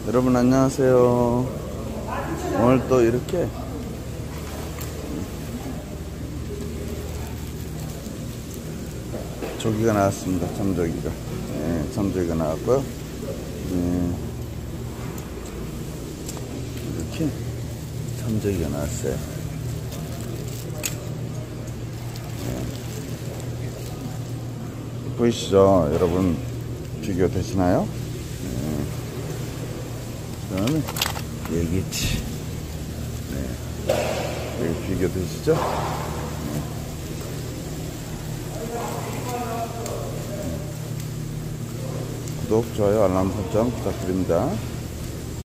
여러분 안녕하세요. 오늘 또 이렇게 조기가 나왔습니다. 참조기가. 네, 참조기가 나왔고요. 네, 이렇게 참조기가 나왔어요. 네. 보이시죠? 여러분 비교 되시나요? 네. 그 다음에 여기치. 네. 여기 비교 되시죠? 구독, 좋아요, 알람 설정 부탁드립니다.